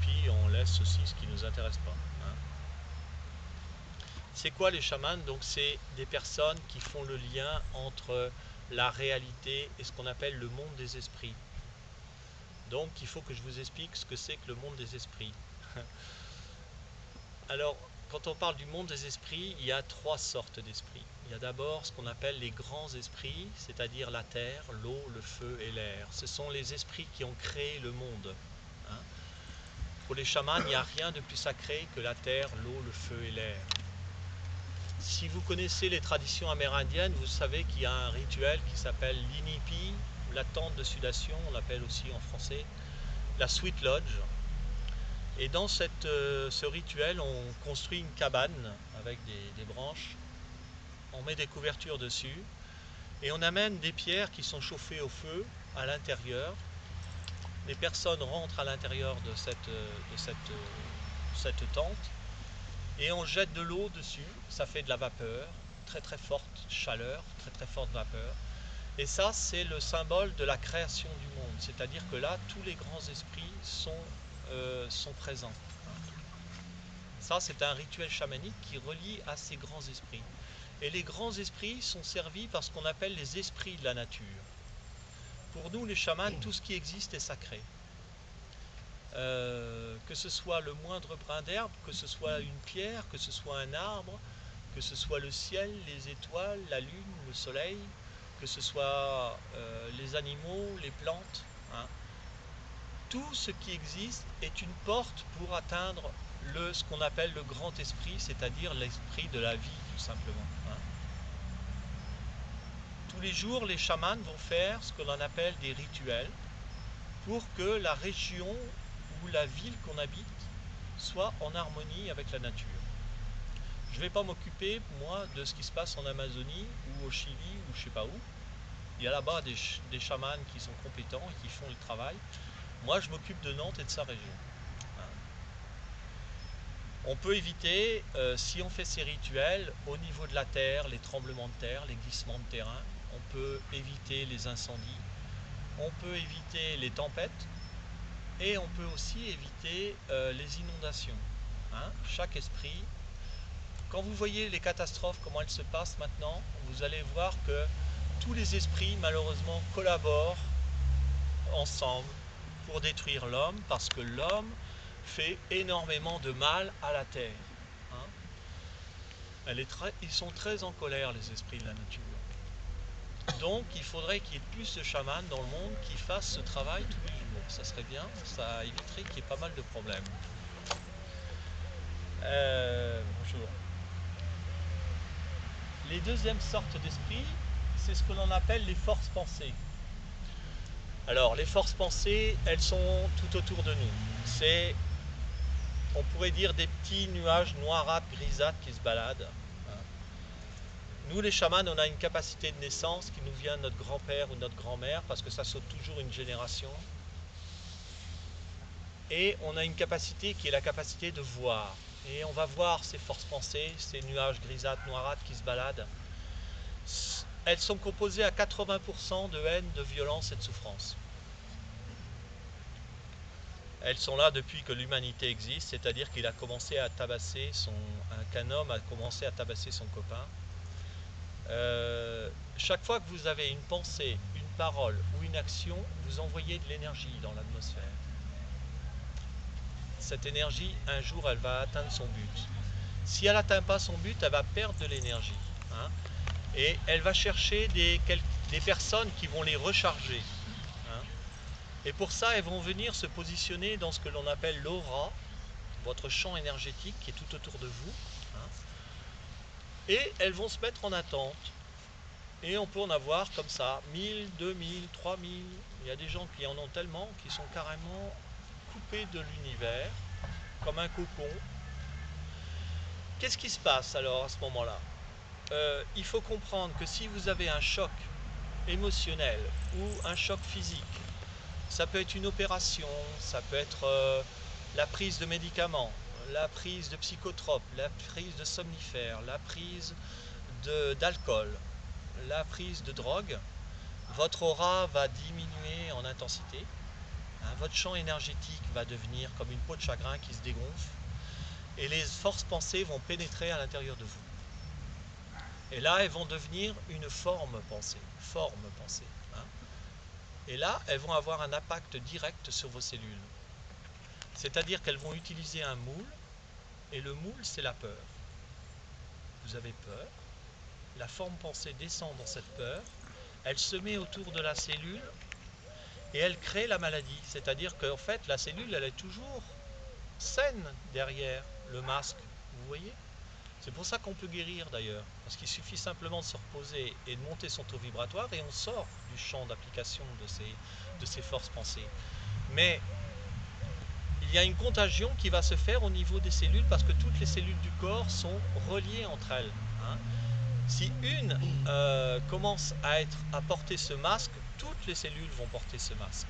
puis on laisse aussi ce qui ne nous intéresse pas. Hein. C'est quoi les chamans? Donc c'est des personnes qui font le lien entre la réalité et ce qu'on appelle le monde des esprits. Donc il faut que je vous explique ce que c'est que le monde des esprits. Alors, quand on parle du monde des esprits, il y a trois sortes d'esprits. Il y a d'abord ce qu'on appelle les grands esprits, c'est-à-dire la terre, l'eau, le feu et l'air. Ce sont les esprits qui ont créé le monde. Hein. Pour les chamans, il n'y a rien de plus sacré que la terre, l'eau, le feu et l'air. Si vous connaissez les traditions amérindiennes, vous savez qu'il y a un rituel qui s'appelle l'inipi, la tente de sudation, on l'appelle aussi en français la Sweet Lodge. Et dans ce rituel, on construit une cabane avec des branches, on met des couvertures dessus, et on amène des pierres qui sont chauffées au feu à l'intérieur. Les personnes rentrent à l'intérieur de cette tente, et on jette de l'eau dessus, ça fait de la vapeur, très très forte chaleur, très très forte vapeur. Et ça, c'est le symbole de la création du monde, c'est-à-dire que là, tous les grands esprits sont présents. Ça, c'est un rituel chamanique qui relie à ces grands esprits. Et les grands esprits sont servis par ce qu'on appelle les esprits de la nature. Pour nous, les chamans, tout ce qui existe est sacré. Que ce soit le moindre brin d'herbe, que ce soit une pierre, que ce soit un arbre, que ce soit le ciel, les étoiles, la lune, le soleil, que ce soit les animaux, les plantes. Hein. Tout ce qui existe est une porte pour atteindre ce qu'on appelle le grand esprit, c'est-à-dire l'esprit de la vie, tout simplement. Hein. Tous les jours, les chamans vont faire ce que l'on appelle des rituels pour que la région ou la ville qu'on habite soit en harmonie avec la nature. Je ne vais pas m'occuper, moi, de ce qui se passe en Amazonie ou au Chili ou je ne sais pas où. Il y a là-bas des chamans qui sont compétents et qui font le travail. Moi, je m'occupe de Nantes et de sa région. On peut éviter, si on fait ces rituels, au niveau de la terre, les tremblements de terre, les glissements de terrain. On peut éviter les incendies. On peut éviter les tempêtes. Et on peut aussi éviter les inondations. Hein. Chaque esprit, quand vous voyez les catastrophes, comment elles se passent maintenant, vous allez voir que tous les esprits, malheureusement, collaborent ensemble pour détruire l'homme, parce que l'homme fait énormément de mal à la terre. Hein. Ils sont très en colère, les esprits de la nature. Donc il faudrait qu'il y ait plus de chamans dans le monde qui fassent ce travail tous les jours. Ça serait bien, ça éviterait qu'il y ait pas mal de problèmes. Bonjour. Les deuxièmes sortes d'esprits, c'est ce que l'on appelle les forces pensées. Alors les forces pensées, elles sont tout autour de nous. C'est, on pourrait dire, des petits nuages noirâtres, grisâtres qui se baladent. Nous les chamans, on a une capacité de naissance qui nous vient de notre grand-père ou notre grand-mère, parce que ça saute toujours une génération. Et on a une capacité qui est la capacité de voir. Et on va voir ces forces pensées, ces nuages grisâtres, noirâtres qui se baladent. Elles sont composées à 80% de haine, de violence et de souffrance. Elles sont là depuis que l'humanité existe, c'est-à-dire qu'il a commencé à tabasser qu'un homme a commencé à tabasser son copain. Chaque fois que vous avez une pensée, une parole ou une action, vous envoyez de l'énergie dans l'atmosphère. Cette énergie, un jour, elle va atteindre son but. Si elle n'atteint pas son but, elle va perdre de l'énergie. Hein, et elle va chercher des personnes qui vont les recharger. Hein, et pour ça, elles vont venir se positionner dans ce que l'on appelle l'aura, votre champ énergétique qui est tout autour de vous. Hein, et elles vont se mettre en attente. Et on peut en avoir comme ça, 1000, 2000, 3000. Il y a des gens qui en ont tellement, qui sont carrément coupés de l'univers, comme un cocon. Qu'est-ce qui se passe alors à ce moment-là? Il faut comprendre que si vous avez un choc émotionnel ou un choc physique, ça peut être une opération, ça peut être la prise de médicaments, la prise de psychotropes, la prise de somnifères, la prise d'alcool, la prise de drogue, votre aura va diminuer en intensité. Hein, votre champ énergétique va devenir comme une peau de chagrin qui se dégonfle et les forces pensées vont pénétrer à l'intérieur de vous. Et là, elles vont devenir une forme pensée. Hein. Et là, elles vont avoir un impact direct sur vos cellules. C'est-à-dire qu'elles vont utiliser un moule, et le moule, c'est la peur. Vous avez peur, la forme pensée descend dans cette peur, elle se met autour de la cellule, et elle crée la maladie. C'est-à-dire qu'en fait, la cellule, elle est toujours saine derrière le masque. Vous voyez ? C'est pour ça qu'on peut guérir d'ailleurs, parce qu'il suffit simplement de se reposer et de monter son taux vibratoire et on sort du champ d'application de ces forces pensées. Mais il y a une contagion qui va se faire au niveau des cellules parce que toutes les cellules du corps sont reliées entre elles. Hein. Si une commence à porter ce masque, toutes les cellules vont porter ce masque.